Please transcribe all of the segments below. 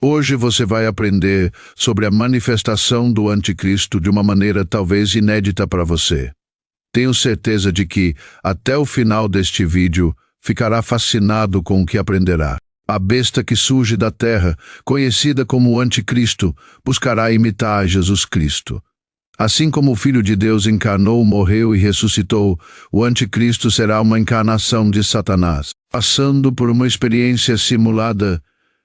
Hoje você vai aprender sobre a manifestação do Anticristo de uma maneira talvez inédita para você. Tenho certeza de que, até o final deste vídeo, ficará fascinado com o que aprenderá. A besta que surge da terra, conhecida como o Anticristo, buscará imitar Jesus Cristo. Assim como o Filho de Deus encarnou, morreu e ressuscitou, o Anticristo será uma encarnação de Satanás, passando por uma experiência simulada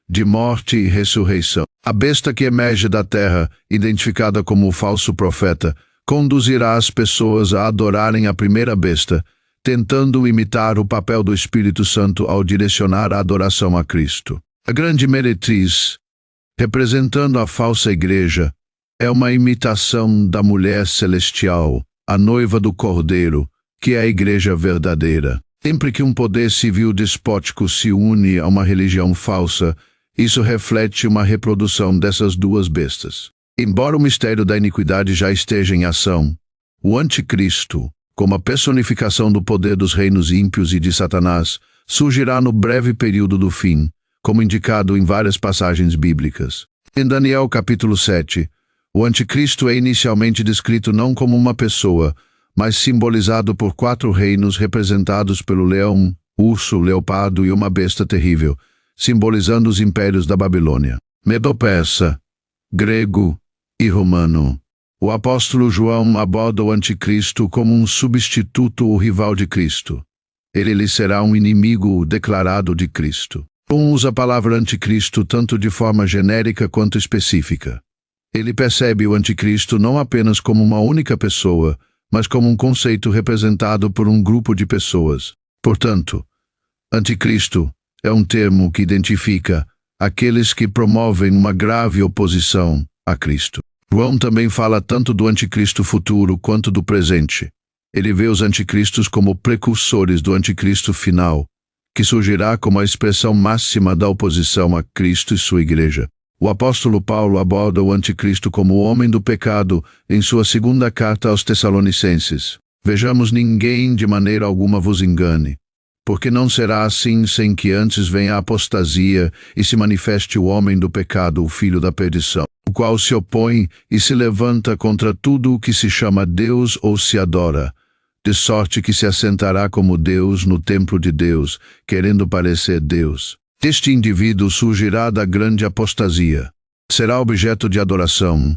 de morte e ressurreição. A besta que emerge da terra, identificada como o falso profeta, conduzirá as pessoas a adorarem a primeira besta, tentando imitar o papel do Espírito Santo ao direcionar a adoração a Cristo. A grande meretriz, representando a falsa igreja, é uma imitação da mulher celestial, a noiva do Cordeiro, que é a igreja verdadeira. Sempre que um poder civil despótico se une a uma religião falsa, isso reflete uma reprodução dessas duas bestas. Embora o mistério da iniquidade já esteja em ação, o Anticristo, como a personificação do poder dos reinos ímpios e de Satanás, surgirá no breve período do fim, como indicado em várias passagens bíblicas. Em Daniel capítulo 7, o Anticristo é inicialmente descrito não como uma pessoa, mas simbolizado por 4 reinos representados pelo leão, urso, leopardo e uma besta terrível, simbolizando os impérios da Babilônia, Medo-Persa, grego e romano. O apóstolo João aborda o Anticristo como um substituto ou rival de Cristo. Ele lhe será um inimigo declarado de Cristo. João usa a palavra Anticristo tanto de forma genérica quanto específica. Ele percebe o Anticristo não apenas como uma única pessoa, mas como um conceito representado por um grupo de pessoas. Portanto, Anticristo é um termo que identifica aqueles que promovem uma grave oposição a Cristo. João também fala tanto do Anticristo futuro quanto do presente. Ele vê os anticristos como precursores do Anticristo final, que surgirá como a expressão máxima da oposição a Cristo e sua igreja. O apóstolo Paulo aborda o Anticristo como o homem do pecado em sua segunda carta aos Tessalonicenses. Vejamos, ninguém de maneira alguma vos engane, porque não será assim sem que antes venha a apostasia e se manifeste o homem do pecado, o filho da perdição, o qual se opõe e se levanta contra tudo o que se chama Deus ou se adora, de sorte que se assentará como Deus no templo de Deus, querendo parecer Deus. Este indivíduo surgirá da grande apostasia, será objeto de adoração,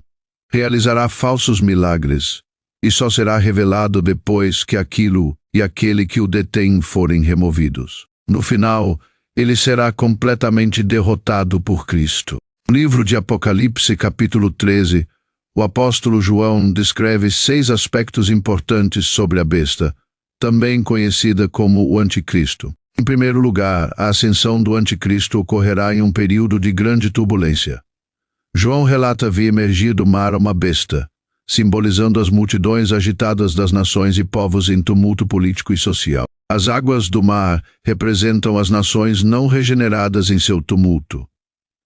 realizará falsos milagres, e só será revelado depois que aquilo e aquele que o detém forem removidos. No final, ele será completamente derrotado por Cristo. No livro de Apocalipse, capítulo 13, o apóstolo João descreve 6 aspectos importantes sobre a besta, também conhecida como o Anticristo. Em primeiro lugar, a ascensão do Anticristo ocorrerá em um período de grande turbulência. João relata vir emergir do mar uma besta, simbolizando as multidões agitadas das nações e povos em tumulto político e social. As águas do mar representam as nações não regeneradas em seu tumulto.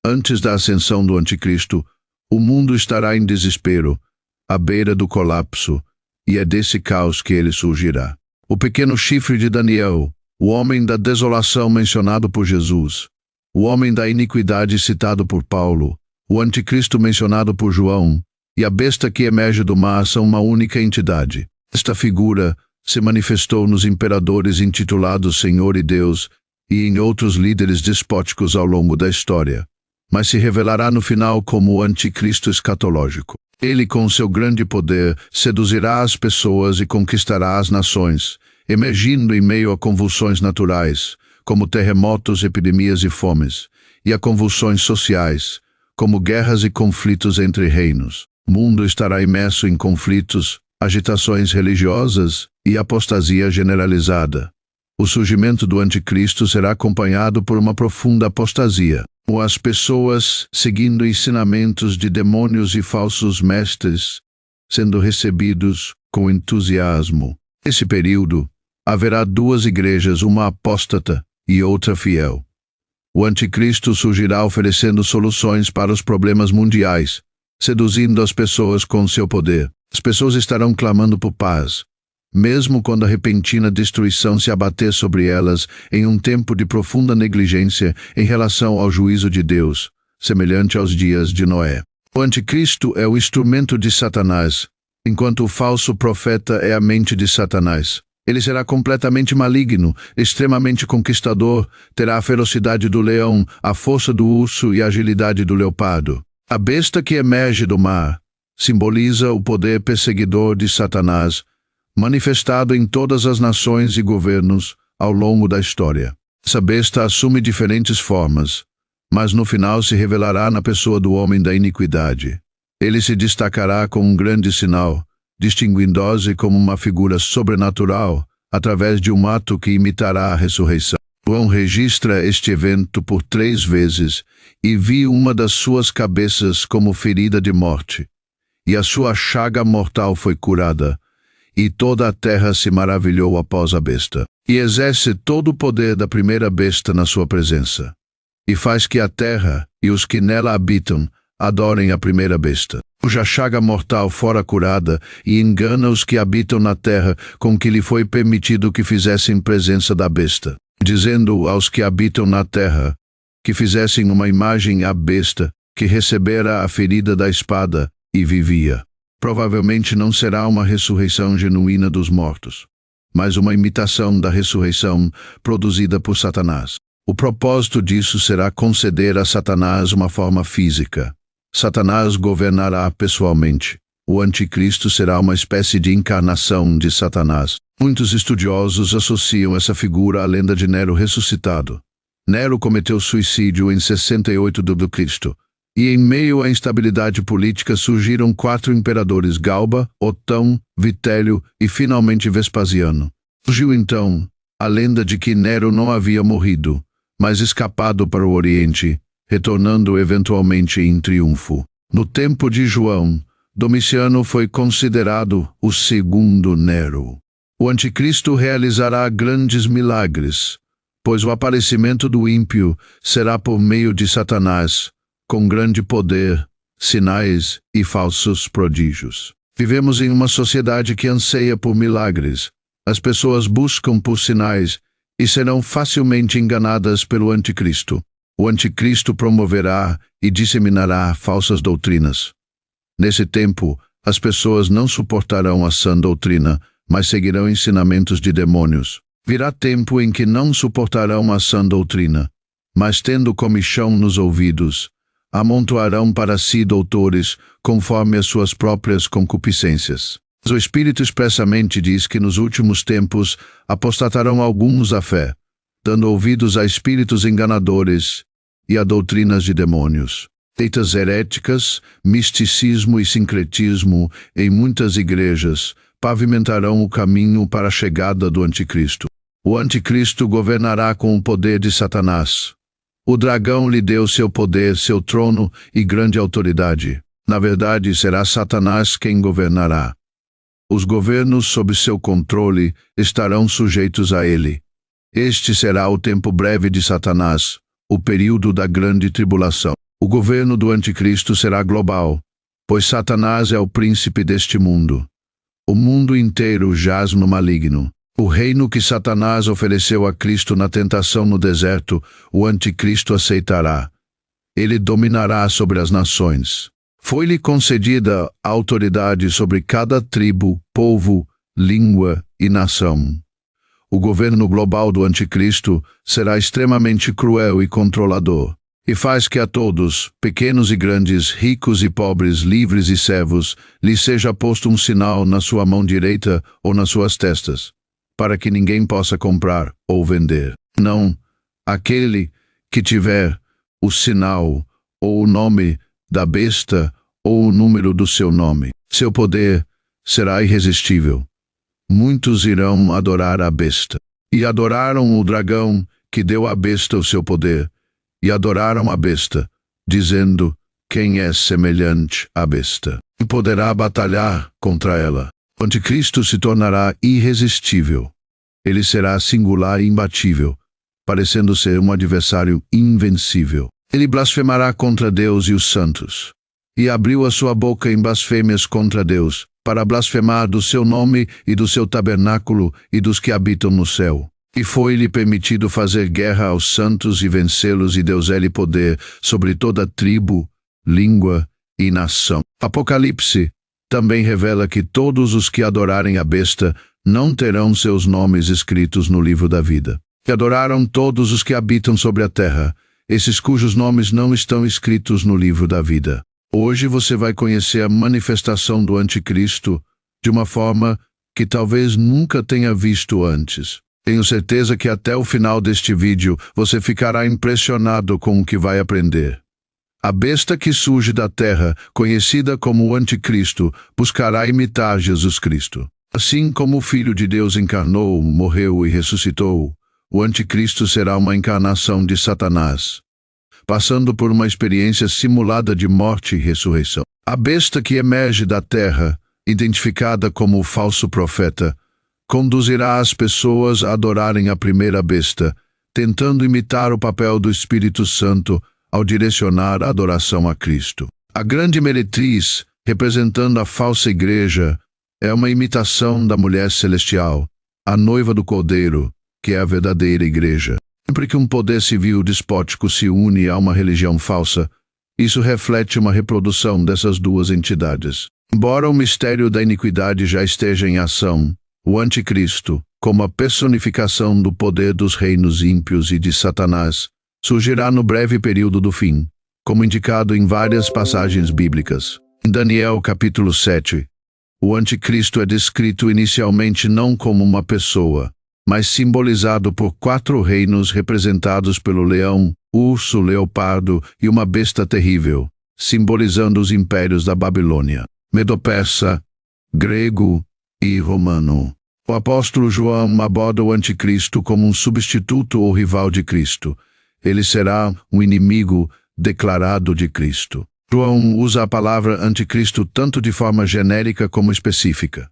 Antes da ascensão do Anticristo, o mundo estará em desespero, à beira do colapso, e é desse caos que ele surgirá. O pequeno chifre de Daniel, o homem da desolação mencionado por Jesus, o homem da iniquidade citado por Paulo, o Anticristo mencionado por João, e a besta que emerge do mar são uma única entidade. Esta figura se manifestou nos imperadores intitulados Senhor e Deus e em outros líderes despóticos ao longo da história, mas se revelará no final como o Anticristo escatológico. Ele, com seu grande poder, seduzirá as pessoas e conquistará as nações, emergindo em meio a convulsões naturais, como terremotos, epidemias e fomes, e a convulsões sociais, como guerras e conflitos entre reinos. O mundo estará imerso em conflitos, agitações religiosas e apostasia generalizada. O surgimento do Anticristo será acompanhado por uma profunda apostasia, com as pessoas seguindo ensinamentos de demônios e falsos mestres, sendo recebidos com entusiasmo. Nesse período, haverá 2 igrejas, uma apóstata e outra fiel. O Anticristo surgirá oferecendo soluções para os problemas mundiais, seduzindo as pessoas com seu poder. As pessoas estarão clamando por paz, mesmo quando a repentina destruição se abater sobre elas em um tempo de profunda negligência em relação ao juízo de Deus. semelhante aos dias de Noé. O anticristo é o instrumento de Satanás, enquanto o falso profeta é a mente de Satanás. Ele será completamente maligno, extremamente conquistador, terá a ferocidade do leão, a força do urso e a agilidade do leopardo. A besta que emerge do mar simboliza o poder perseguidor de Satanás, manifestado em todas as nações e governos ao longo da história. Essa besta assume diferentes formas, mas no final se revelará na pessoa do homem da iniquidade. Ele se destacará com um grande sinal, distinguindo-se como uma figura sobrenatural através de um ato que imitará a ressurreição. João registra este evento por 3 vezes e viu uma das suas cabeças como ferida de morte, e a sua chaga mortal foi curada, e toda a terra se maravilhou após a besta. E exerce todo o poder da primeira besta na sua presença, e faz que a terra e os que nela habitam adorem a primeira besta, cuja chaga mortal fora curada, e engana os que habitam na terra com que lhe foi permitido que fizessem presença da besta, dizendo aos que habitam na terra que fizessem uma imagem à besta, que recebera a ferida da espada e vivia. Provavelmente não será uma ressurreição genuína dos mortos, mas uma imitação da ressurreição produzida por Satanás. O propósito disso será conceder a Satanás uma forma física. Satanás governará pessoalmente. O anticristo será uma espécie de encarnação de Satanás. Muitos estudiosos associam essa figura à lenda de Nero ressuscitado. Nero cometeu suicídio em 68 d.C., e em meio à instabilidade política surgiram 4 imperadores: Galba, Otão, Vitélio e finalmente Vespasiano. Surgiu então a lenda de que Nero não havia morrido, mas escapado para o Oriente, retornando eventualmente em triunfo. No tempo de João, Domiciano foi considerado o segundo Nero. O anticristo realizará grandes milagres, pois o aparecimento do ímpio será por meio de Satanás, com grande poder, sinais e falsos prodígios. Vivemos em uma sociedade que anseia por milagres. As pessoas buscam por sinais e serão facilmente enganadas pelo anticristo. O anticristo promoverá e disseminará falsas doutrinas. Nesse tempo, as pessoas não suportarão a sã doutrina, mas seguirão ensinamentos de demônios. Virá tempo em que não suportarão a sã doutrina, mas tendo comichão nos ouvidos, amontoarão para si doutores conforme as suas próprias concupiscências. O Espírito expressamente diz que nos últimos tempos apostatarão alguns à fé, dando ouvidos a espíritos enganadores e a doutrinas de demônios. Seitas heréticas, misticismo e sincretismo em muitas igrejas pavimentarão o caminho para a chegada do anticristo. O anticristo governará com o poder de Satanás. O dragão lhe deu seu poder, seu trono e grande autoridade. Na verdade, será Satanás quem governará. Os governos sob seu controle estarão sujeitos a ele. Este será o tempo breve de Satanás, o período da grande tribulação. O governo do anticristo será global, pois Satanás é o príncipe deste mundo. O mundo inteiro jaz no maligno. O reino que Satanás ofereceu a Cristo na tentação no deserto, o anticristo aceitará. Ele dominará sobre as nações. Foi-lhe concedida a autoridade sobre cada tribo, povo, língua e nação. O governo global do anticristo será extremamente cruel e controlador, e faz que a todos, pequenos e grandes, ricos e pobres, livres e servos, lhe seja posto um sinal na sua mão direita ou nas suas testas, para que ninguém possa comprar ou vender. Não, aquele que tiver o sinal ou o nome da besta ou o número do seu nome. Seu poder será irresistível. Muitos irão adorar a besta. E adoraram o dragão que deu à besta o seu poder, e adoraram a besta, dizendo: quem é semelhante à besta? E poderá batalhar contra ela. O anticristo se tornará irresistível. Ele será singular e imbatível, parecendo ser um adversário invencível. Ele blasfemará contra Deus e os santos, e abriu a sua boca em blasfêmias contra Deus, para blasfemar do seu nome e do seu tabernáculo e dos que habitam no céu. E foi-lhe permitido fazer guerra aos santos e vencê-los, e deu-lhe poder sobre toda tribo, língua e nação. Apocalipse também revela que todos os que adorarem a besta não terão seus nomes escritos no livro da vida. E adoraram todos os que habitam sobre a terra, esses cujos nomes não estão escritos no livro da vida. Hoje você vai conhecer a manifestação do anticristo de uma forma que talvez nunca tenha visto antes. Tenho certeza que até o final deste vídeo você ficará impressionado com o que vai aprender. A besta que surge da terra, conhecida como o anticristo, buscará imitar Jesus Cristo. Assim como o Filho de Deus encarnou, morreu e ressuscitou, o anticristo será uma encarnação de Satanás, passando por uma experiência simulada de morte e ressurreição. A besta que emerge da terra, identificada como o falso profeta, conduzirá as pessoas a adorarem a primeira besta, tentando imitar o papel do Espírito Santo ao direcionar a adoração a Cristo. A grande meretriz, representando a falsa igreja, é uma imitação da mulher celestial, a noiva do Cordeiro, que é a verdadeira igreja. Sempre que um poder civil despótico se une a uma religião falsa, isso reflete uma reprodução dessas duas entidades. Embora o mistério da iniquidade já esteja em ação, o anticristo, como a personificação do poder dos reinos ímpios e de Satanás, surgirá no breve período do fim, como indicado em várias passagens bíblicas. Em Daniel capítulo 7, o anticristo é descrito inicialmente não como uma pessoa, mas simbolizado por 4 reinos representados pelo leão, urso, leopardo e uma besta terrível, simbolizando os impérios da Babilônia, Medo-Persa, grego e romano. O apóstolo João aborda o anticristo como um substituto ou rival de Cristo. Ele será um inimigo declarado de Cristo. João usa a palavra anticristo tanto de forma genérica como específica.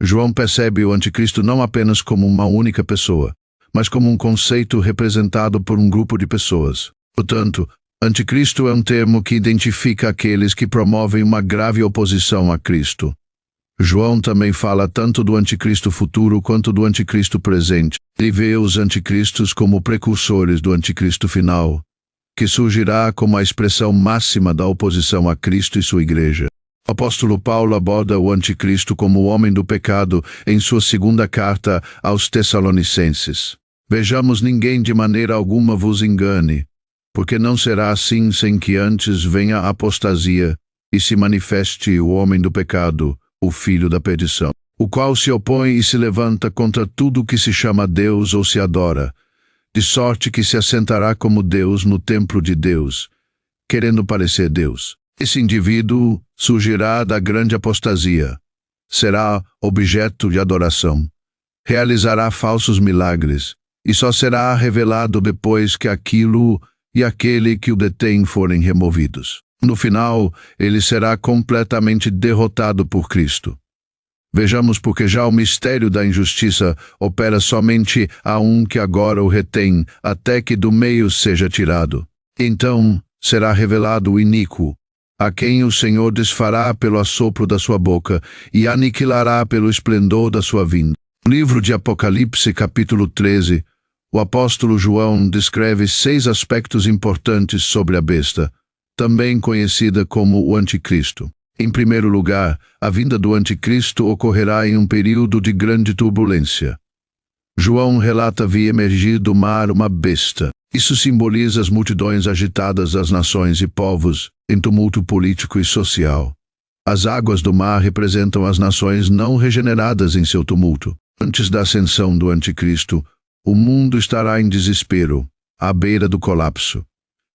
João percebe o anticristo não apenas como uma única pessoa, mas como um conceito representado por um grupo de pessoas. Portanto, anticristo é um termo que identifica aqueles que promovem uma grave oposição a Cristo. João também fala tanto do anticristo futuro quanto do anticristo presente. Ele vê os anticristos como precursores do anticristo final, que surgirá como a expressão máxima da oposição a Cristo e sua igreja. O apóstolo Paulo aborda o anticristo como o homem do pecado em sua segunda carta aos Tessalonicenses. Vejamos, ninguém de maneira alguma vos engane, porque não será assim sem que antes venha a apostasia e se manifeste o homem do pecado, o filho da perdição, o qual se opõe e se levanta contra tudo o que se chama Deus ou se adora, de sorte que se assentará como Deus no templo de Deus, querendo parecer Deus. Esse indivíduo surgirá da grande apostasia, será objeto de adoração, realizará falsos milagres, e só será revelado depois que aquilo e aquele que o detém forem removidos. No final, ele será completamente derrotado por Cristo. Vejamos porque já o mistério da injustiça opera somente a um que agora o retém, até que do meio seja tirado. Então será revelado o iníquo, a quem o Senhor desfará pelo assopro da sua boca e aniquilará pelo esplendor da sua vinda. No livro de Apocalipse, capítulo 13, o apóstolo João descreve 6 aspectos importantes sobre a besta, também conhecida como o anticristo. Em primeiro lugar, a vinda do anticristo ocorrerá em um período de grande turbulência. João relata vir emergir do mar uma besta. Isso simboliza as multidões agitadas das nações e povos em tumulto político e social. As águas do mar representam as nações não regeneradas em seu tumulto. Antes da ascensão do anticristo, o mundo estará em desespero, à beira do colapso.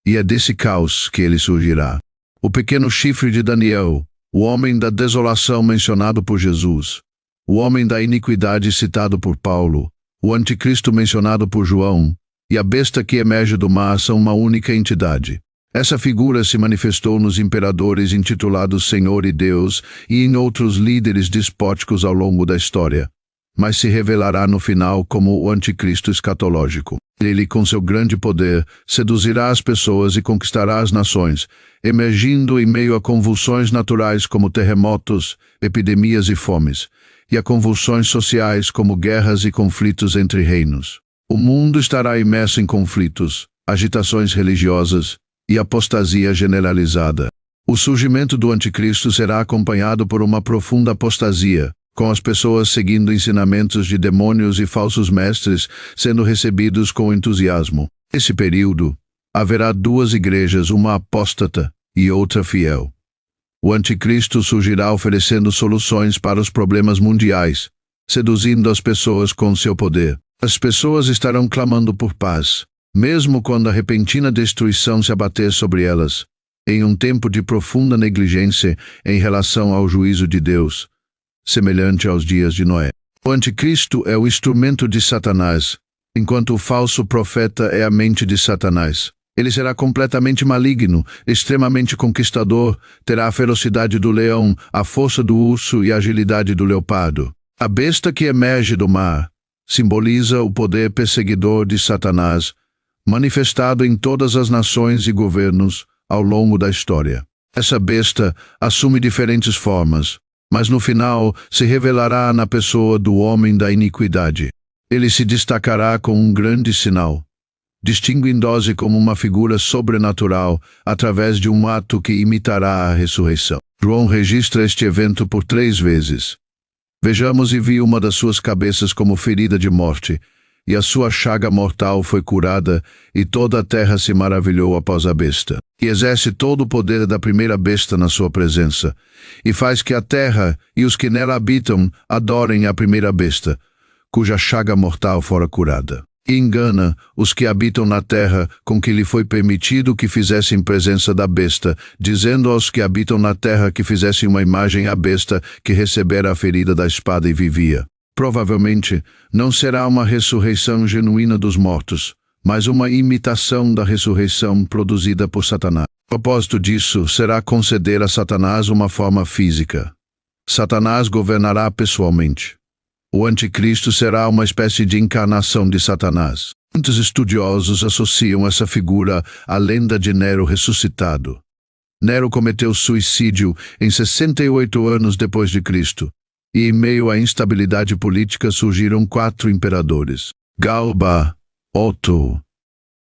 E é desse caos que ele surgirá. O pequeno chifre de Daniel, o homem da desolação mencionado por Jesus, o homem da iniquidade citado por Paulo, o anticristo mencionado por João, e a besta que emerge do mar são uma única entidade. Essa figura se manifestou nos imperadores intitulados Senhor e Deus e em outros líderes despóticos ao longo da história, mas se revelará no final como o anticristo escatológico. Ele, com seu grande poder, seduzirá as pessoas e conquistará as nações, emergindo em meio a convulsões naturais como terremotos, epidemias e fomes, e a convulsões sociais como guerras e conflitos entre reinos. O mundo estará imerso em conflitos, agitações religiosas e apostasia generalizada. O surgimento do anticristo será acompanhado por uma profunda apostasia, com as pessoas seguindo ensinamentos de demônios e falsos mestres sendo recebidos com entusiasmo. Nesse período, haverá duas igrejas, uma apóstata e outra fiel. O anticristo surgirá oferecendo soluções para os problemas mundiais, seduzindo as pessoas com seu poder. As pessoas estarão clamando por paz, mesmo quando a repentina destruição se abater sobre elas, em um tempo de profunda negligência em relação ao juízo de Deus, semelhante aos dias de Noé. O anticristo é o instrumento de Satanás, enquanto o falso profeta é a mente de Satanás. Ele será completamente maligno, extremamente conquistador, terá a ferocidade do leão, a força do urso e a agilidade do leopardo. A besta que emerge do mar simboliza o poder perseguidor de Satanás, manifestado em todas as nações e governos ao longo da história. Essa besta assume diferentes formas, mas no final se revelará na pessoa do homem da iniquidade. Ele se destacará com um grande sinal, distinguindo-se como uma figura sobrenatural através de um ato que imitará a ressurreição. João registra este evento por 3 vezes. Vejamos: e viu uma das suas cabeças como ferida de morte, e a sua chaga mortal foi curada, e toda a terra se maravilhou após a besta. E exerce todo o poder da primeira besta na sua presença, e faz que a terra e os que nela habitam adorem a primeira besta, cuja chaga mortal fora curada. E engana os que habitam na terra com que lhe foi permitido que fizessem presença da besta, dizendo aos que habitam na terra que fizessem uma imagem à besta que recebera a ferida da espada e vivia. Provavelmente não será uma ressurreição genuína dos mortos, mas uma imitação da ressurreição produzida por Satanás. O propósito disso será conceder a Satanás uma forma física. Satanás governará pessoalmente. O anticristo será uma espécie de encarnação de Satanás. Muitos estudiosos associam essa figura à lenda de Nero ressuscitado. Nero cometeu suicídio em 68 anos depois de Cristo, e em meio à instabilidade política surgiram 4 imperadores: Galba, Otto,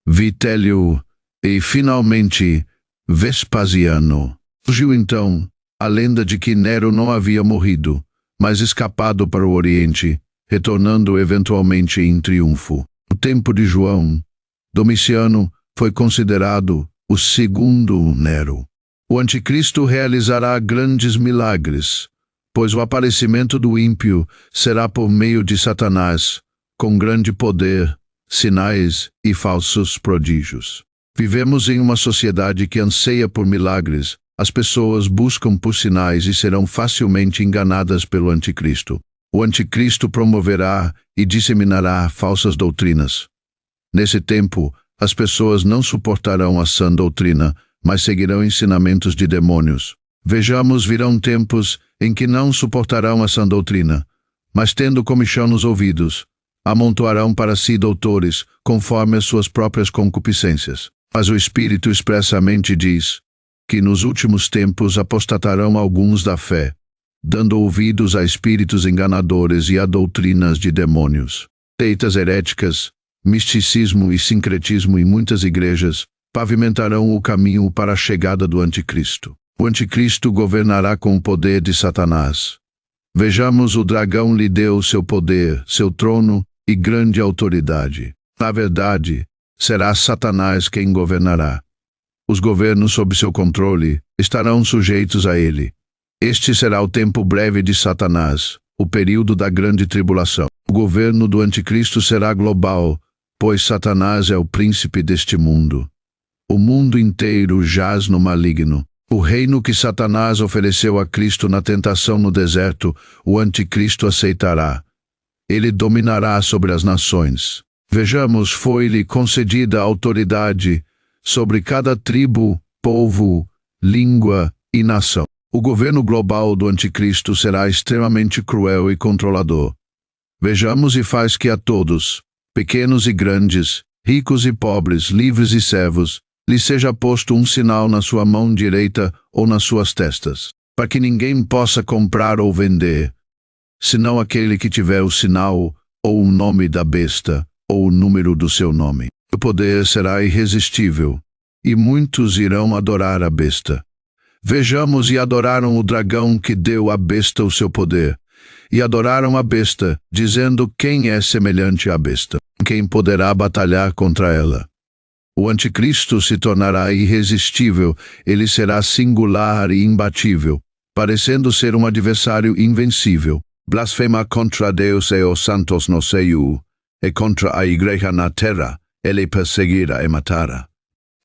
Vitélio e, finalmente, Vespasiano. Surgiu então a lenda de que Nero não havia morrido, mas escapado para o Oriente, retornando eventualmente em triunfo. No tempo de João, Domiciano foi considerado o segundo Nero. O anticristo realizará grandes milagres, pois o aparecimento do ímpio será por meio de Satanás, com grande poder, sinais e falsos prodígios. Vivemos em uma sociedade que anseia por milagres. As pessoas buscam por sinais e serão facilmente enganadas pelo anticristo. O anticristo promoverá e disseminará falsas doutrinas. Nesse tempo, as pessoas não suportarão a sã doutrina, mas seguirão ensinamentos de demônios. Vejamos, virão tempos em que não suportarão a sã doutrina, mas tendo comichão nos ouvidos, amontoarão para si doutores, conforme as suas próprias concupiscências. Mas o Espírito expressamente diz que nos últimos tempos apostatarão alguns da fé, dando ouvidos a espíritos enganadores e a doutrinas de demônios. Seitas heréticas, misticismo e sincretismo em muitas igrejas pavimentarão o caminho para a chegada do anticristo. O anticristo governará com o poder de Satanás. Vejamos, o dragão lhe deu seu poder, seu trono e grande autoridade. Na verdade, será Satanás quem governará. Os governos sob seu controle estarão sujeitos a ele. Este será o tempo breve de Satanás, o período da grande tribulação. O governo do anticristo será global, pois Satanás é o príncipe deste mundo. O mundo inteiro jaz no maligno. O reino que Satanás ofereceu a Cristo na tentação no deserto, o anticristo aceitará. Ele dominará sobre as nações. Vejamos, foi-lhe concedida autoridade sobre cada tribo, povo, língua e nação. O governo global do anticristo será extremamente cruel e controlador. Vejamos, e faz que a todos, pequenos e grandes, ricos e pobres, livres e servos, lhe seja posto um sinal na sua mão direita ou nas suas testas, para que ninguém possa comprar ou vender, senão aquele que tiver o sinal ou o nome da besta, ou o número do seu nome. O poder será irresistível, e muitos irão adorar a besta. Vejamos, e adoraram o dragão que deu à besta o seu poder, e adoraram a besta, dizendo: quem é semelhante à besta? Quem poderá batalhar contra ela? O anticristo se tornará irresistível, ele será singular e imbatível, parecendo ser um adversário invencível. Blasfema contra Deus e os santos no céu, e contra a igreja na terra, ele perseguirá e matará.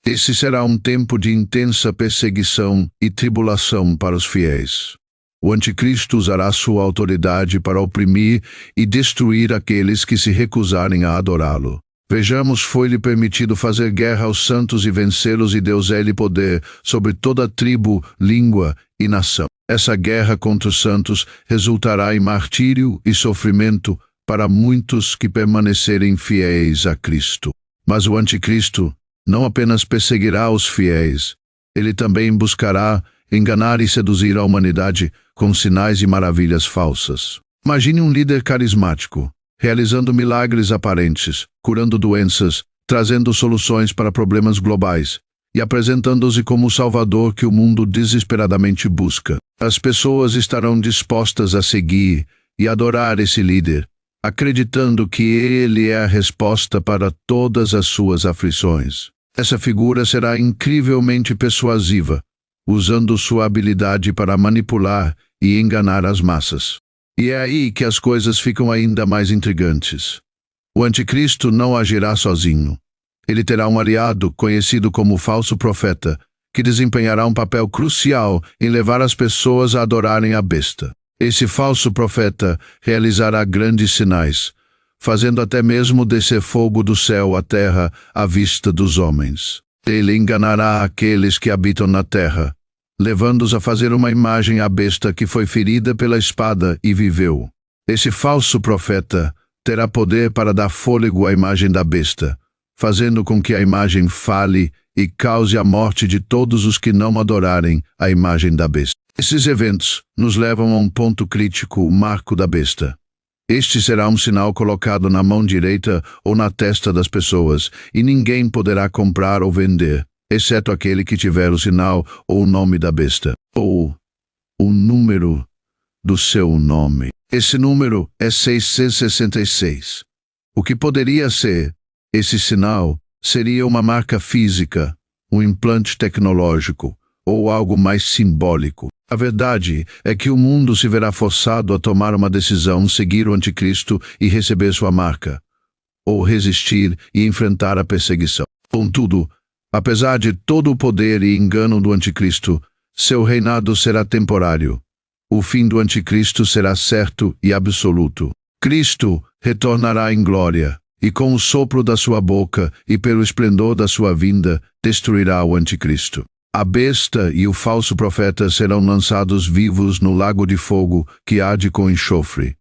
Esse será um tempo de intensa perseguição e tribulação para os fiéis. O anticristo usará sua autoridade para oprimir e destruir aqueles que se recusarem a adorá-lo. Vejamos, foi-lhe permitido fazer guerra aos santos e vencê-los, e Deus é-lhe poder sobre toda tribo, língua e nação. Essa guerra contra os santos resultará em martírio e sofrimento para muitos que permanecerem fiéis a Cristo. Mas o anticristo não apenas perseguirá os fiéis, ele também buscará enganar e seduzir a humanidade com sinais e maravilhas falsas. Imagine um líder carismático, realizando milagres aparentes, curando doenças, trazendo soluções para problemas globais e apresentando-se como o Salvador que o mundo desesperadamente busca. As pessoas estarão dispostas a seguir e adorar esse líder, acreditando que ele é a resposta para todas as suas aflições. Essa figura será incrivelmente persuasiva, usando sua habilidade para manipular e enganar as massas. E é aí que as coisas ficam ainda mais intrigantes. O anticristo não agirá sozinho. Ele terá um aliado conhecido como falso profeta, que desempenhará um papel crucial em levar as pessoas a adorarem a besta. Esse falso profeta realizará grandes sinais, fazendo até mesmo descer fogo do céu à terra à vista dos homens. Ele enganará aqueles que habitam na terra, levando-os a fazer uma imagem à besta que foi ferida pela espada e viveu. Esse falso profeta terá poder para dar fôlego à imagem da besta, fazendo com que a imagem fale e cause a morte de todos os que não adorarem a imagem da besta. Esses eventos nos levam a um ponto crítico, o marco da besta. Este será um sinal colocado na mão direita ou na testa das pessoas, e ninguém poderá comprar ou vender, exceto aquele que tiver o sinal ou o nome da besta, ou o número do seu nome. Esse número é 666. O que poderia ser esse sinal seria uma marca física, um implante tecnológico, ou algo mais simbólico. A verdade é que o mundo se verá forçado a tomar uma decisão, seguir o anticristo e receber sua marca, ou resistir e enfrentar a perseguição. Contudo, apesar de todo o poder e engano do anticristo, seu reinado será temporário. O fim do anticristo será certo e absoluto. Cristo retornará em glória, e com o sopro da sua boca e pelo esplendor da sua vinda, destruirá o anticristo. A besta e o falso profeta serão lançados vivos no lago de fogo que arde com enxofre.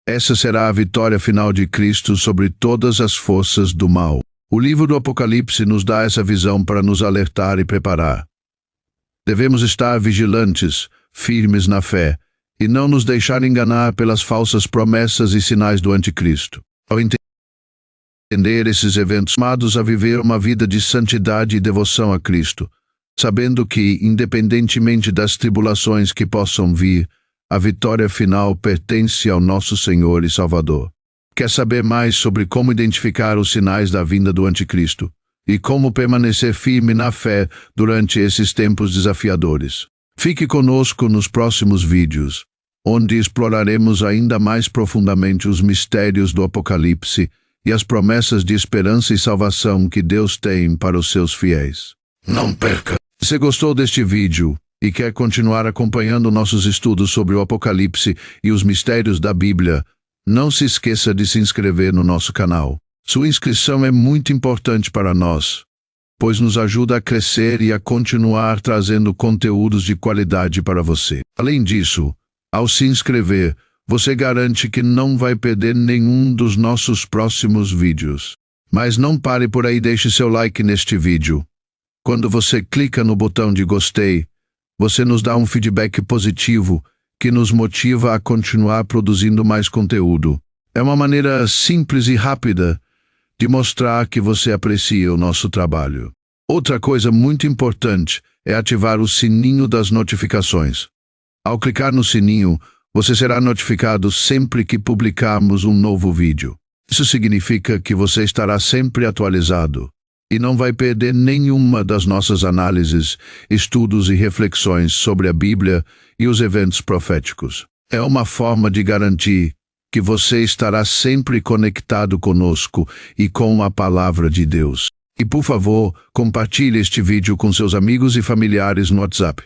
Essa será a vitória final de Cristo sobre todas as forças do mal. O livro do Apocalipse nos dá essa visão para nos alertar e preparar. Devemos estar vigilantes, firmes na fé, e não nos deixar enganar pelas falsas promessas e sinais do anticristo. Ao entender esses eventos, chamados a viver uma vida de santidade e devoção a Cristo, sabendo que, independentemente das tribulações que possam vir, a vitória final pertence ao nosso Senhor e Salvador. Quer saber mais sobre como identificar os sinais da vinda do anticristo e como permanecer firme na fé durante esses tempos desafiadores? Fique conosco nos próximos vídeos, onde exploraremos ainda mais profundamente os mistérios do Apocalipse e as promessas de esperança e salvação que Deus tem para os seus fiéis. Não perca! Se você gostou deste vídeo e quer continuar acompanhando nossos estudos sobre o Apocalipse e os mistérios da Bíblia, não se esqueça de se inscrever no nosso canal. Sua inscrição é muito importante para nós, pois nos ajuda a crescer e a continuar trazendo conteúdos de qualidade para você. Além disso, ao se inscrever, você garante que não vai perder nenhum dos nossos próximos vídeos. Mas não pare por aí, deixe seu like neste vídeo. Quando você clica no botão de gostei, você nos dá um feedback positivo que nos motiva a continuar produzindo mais conteúdo. É uma maneira simples e rápida de mostrar que você aprecia o nosso trabalho. Outra coisa muito importante é ativar o sininho das notificações. Ao clicar no sininho, você será notificado sempre que publicarmos um novo vídeo. Isso significa que você estará sempre atualizado e não vai perder nenhuma das nossas análises, estudos e reflexões sobre a Bíblia e os eventos proféticos. É uma forma de garantir que você estará sempre conectado conosco e com a Palavra de Deus. E, por favor, compartilhe este vídeo com seus amigos e familiares no WhatsApp.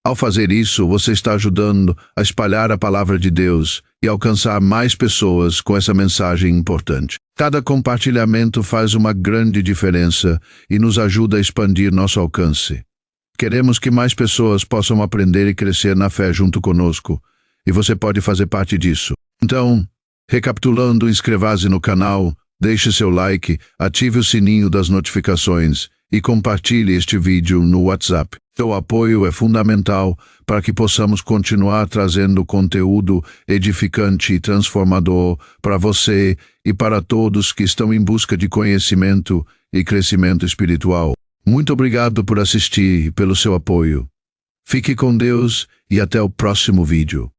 Ao fazer isso, você está ajudando a espalhar a Palavra de Deus e alcançar mais pessoas com essa mensagem importante. Cada compartilhamento faz uma grande diferença e nos ajuda a expandir nosso alcance. Queremos que mais pessoas possam aprender e crescer na fé junto conosco, e você pode fazer parte disso. Então, recapitulando, inscreva-se no canal, deixe seu like, ative o sininho das notificações e compartilhe este vídeo no WhatsApp. Seu apoio é fundamental para que possamos continuar trazendo conteúdo edificante e transformador para você e para todos que estão em busca de conhecimento e crescimento espiritual. Muito obrigado por assistir e pelo seu apoio. Fique com Deus e até o próximo vídeo.